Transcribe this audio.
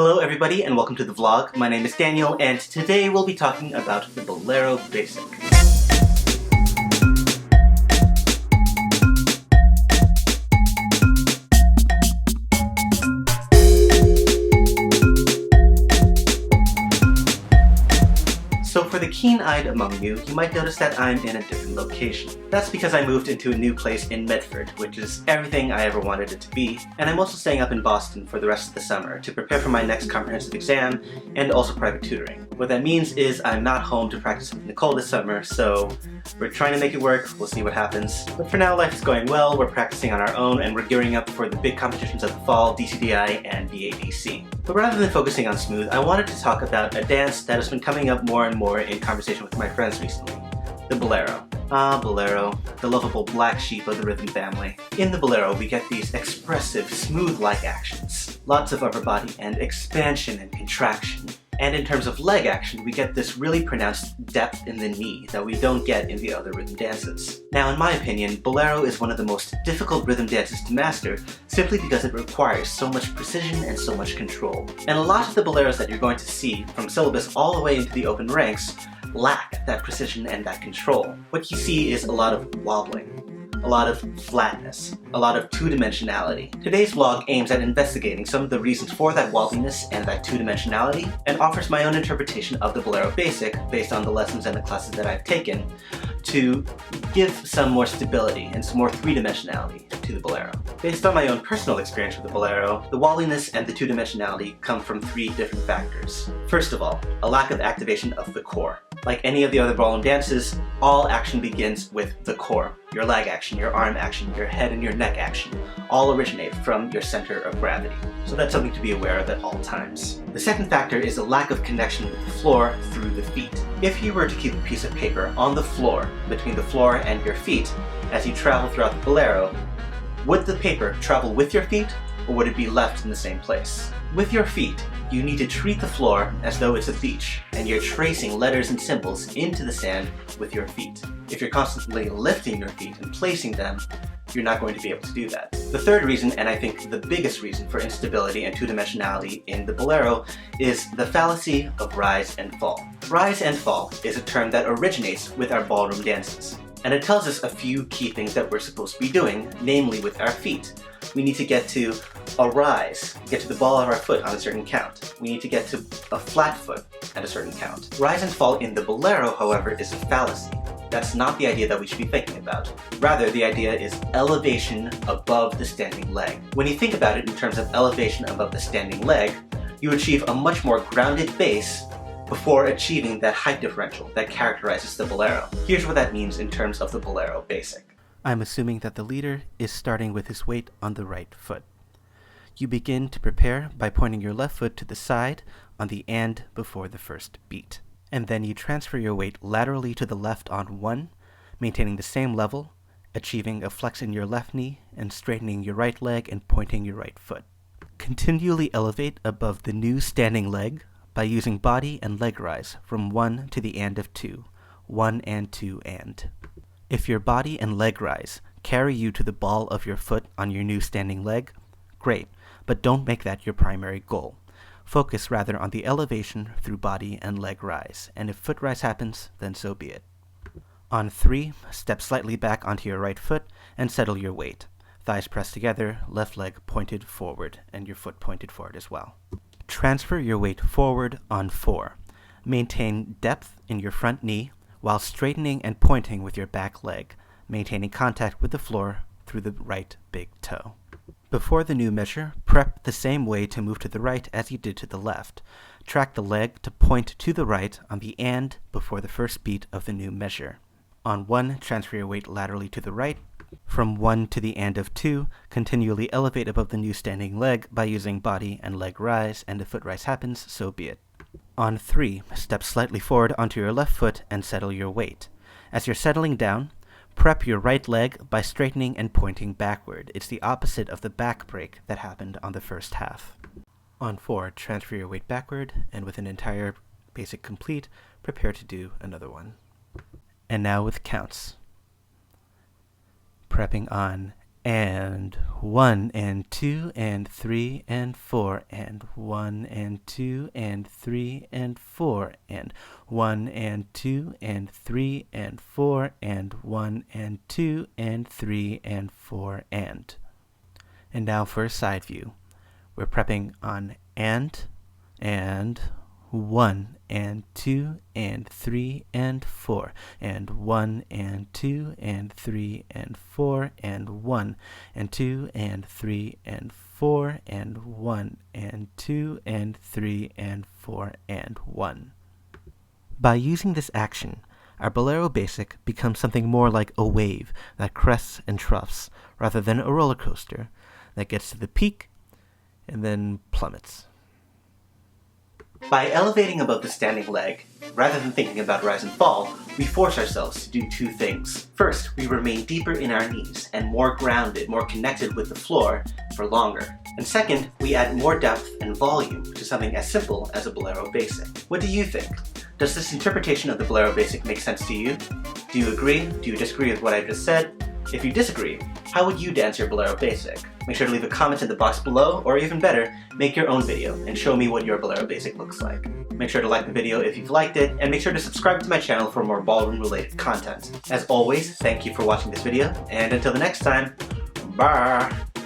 Hello everybody and welcome to the vlog. My name is Daniel and today we'll be talking about the Bolero Basic. So for the keen-eyed among you, you might notice that I'm in a different location. That's because I moved into a new place in Medford, which is everything I ever wanted it to be, and I'm also staying up in Boston for the rest of the summer to prepare for my next comprehensive exam and also private tutoring. What that means is I'm not home to practice with Nicole this summer, so we're trying to make it work, we'll see what happens. But for now, life is going well, we're practicing on our own, and we're gearing up for the big competitions of the fall, DCDI and BADC. But rather than focusing on smooth, I wanted to talk about a dance that has been coming up more and more in conversation with my friends recently. The Bolero. Ah, Bolero, the lovable black sheep of the rhythm family. In the Bolero, we get these expressive, smooth-like actions. Lots of upper body and expansion and contraction. And in terms of leg action, we get this really pronounced depth in the knee that we don't get in the other rhythm dances. Now, in my opinion, Bolero is one of the most difficult rhythm dances to master simply because it requires so much precision and so much control. And a lot of the Boleros that you're going to see, from syllabus all the way into the open ranks, lack that precision and that control. What you see is a lot of wobbling, a lot of flatness, a lot of two-dimensionality. Today's vlog aims at investigating some of the reasons for that wobbliness and that two-dimensionality, and offers my own interpretation of the Bolero Basic based on the lessons and the classes that I've taken to give some more stability and some more three-dimensionality to the Bolero. Based on my own personal experience with the Bolero, the wobbliness and the two-dimensionality come from three different factors. First of all, a lack of activation of the core. Like any of the other ballroom dances, all action begins with the core. Your leg action, your arm action, your head and your neck action all originate from your center of gravity. So that's something to be aware of at all times. The second factor is a lack of connection with the floor through the feet. If you were to keep a piece of paper on the floor, between the floor and your feet, as you travel throughout the Bolero, would the paper travel with your feet, or would it be left in the same place? With your feet, you need to treat the floor as though it's a beach, and you're tracing letters and symbols into the sand with your feet. If you're constantly lifting your feet and placing them, you're not going to be able to do that. The third reason, and I think the biggest reason for instability and two-dimensionality in the Bolero, is the fallacy of rise and fall. Rise and fall is a term that originates with our ballroom dances, and it tells us a few key things that we're supposed to be doing, namely with our feet. We need to get to a rise, get to the ball of our foot on a certain count. We need to get to a flat foot at a certain count. Rise and fall in the Bolero, however, is a fallacy. That's not the idea that we should be thinking about. Rather, the idea is elevation above the standing leg. When you think about it in terms of elevation above the standing leg, you achieve a much more grounded base before achieving that height differential that characterizes the Bolero. Here's what that means in terms of the Bolero Basic. I'm assuming that the leader is starting with his weight on the right foot. You begin to prepare by pointing your left foot to the side on the and before the first beat. And then you transfer your weight laterally to the left on 1, maintaining the same level, achieving a flex in your left knee, and straightening your right leg and pointing your right foot. Continually elevate above the new standing leg by using body and leg rise from 1 to the and of 2, 1 and 2 and. If your body and leg rise carry you to the ball of your foot on your new standing leg, great, but don't make that your primary goal. Focus rather on the elevation through body and leg rise, and if foot rise happens, then so be it. On 3, step slightly back onto your right foot and settle your weight. Thighs pressed together, left leg pointed forward, and your foot pointed forward as well. Transfer your weight forward on 4. Maintain depth in your front knee while straightening and pointing with your back leg, maintaining contact with the floor through the right big toe. Before the new measure, prep the same way to move to the right as you did to the left. Track the leg to point to the right on the and before the first beat of the new measure. On 1, transfer your weight laterally to the right. From 1 to the and of 2, continually elevate above the new standing leg by using body and leg rise, and if foot rise happens, so be it. On 3, step slightly forward onto your left foot and settle your weight. As you're settling down, prep your right leg by straightening and pointing backward. It's the opposite of the back break that happened on the first half. On 4, transfer your weight backward, and with an entire basic complete, prepare to do another one. And now with counts. Prepping on and 1 and 2 and 3 and 4 and 1 and 2 and 3 and 4 and 1 and 2 and 3 and 4 and 1 and 2 and 3 and 4 and. And now for a side view. We're prepping on and 1 and 2 and 3 and 4 and 1 and 2 and 3 and 4 and 1 and 2 and 3 and 4 and 1 and 2 and 3 and 4 and 1. By using this action, our Bolero Basic becomes something more like a wave that crests and troughs, rather than a roller coaster that gets to the peak and then plummets. By elevating above the standing leg, rather than thinking about rise and fall, we force ourselves to do two things. First, we remain deeper in our knees and more grounded, more connected with the floor for longer. And second, we add more depth and volume to something as simple as a Bolero Basic. What do you think? Does this interpretation of the Bolero Basic make sense to you? Do you agree? Do you disagree with what I just said? If you disagree, how would you dance your Bolero Basic? Make sure to leave a comment in the box below, or even better, make your own video and show me what your Bolero Basic looks like. Make sure to like the video if you've liked it, and make sure to subscribe to my channel for more ballroom related content. As always, thank you for watching this video, and until the next time, bye!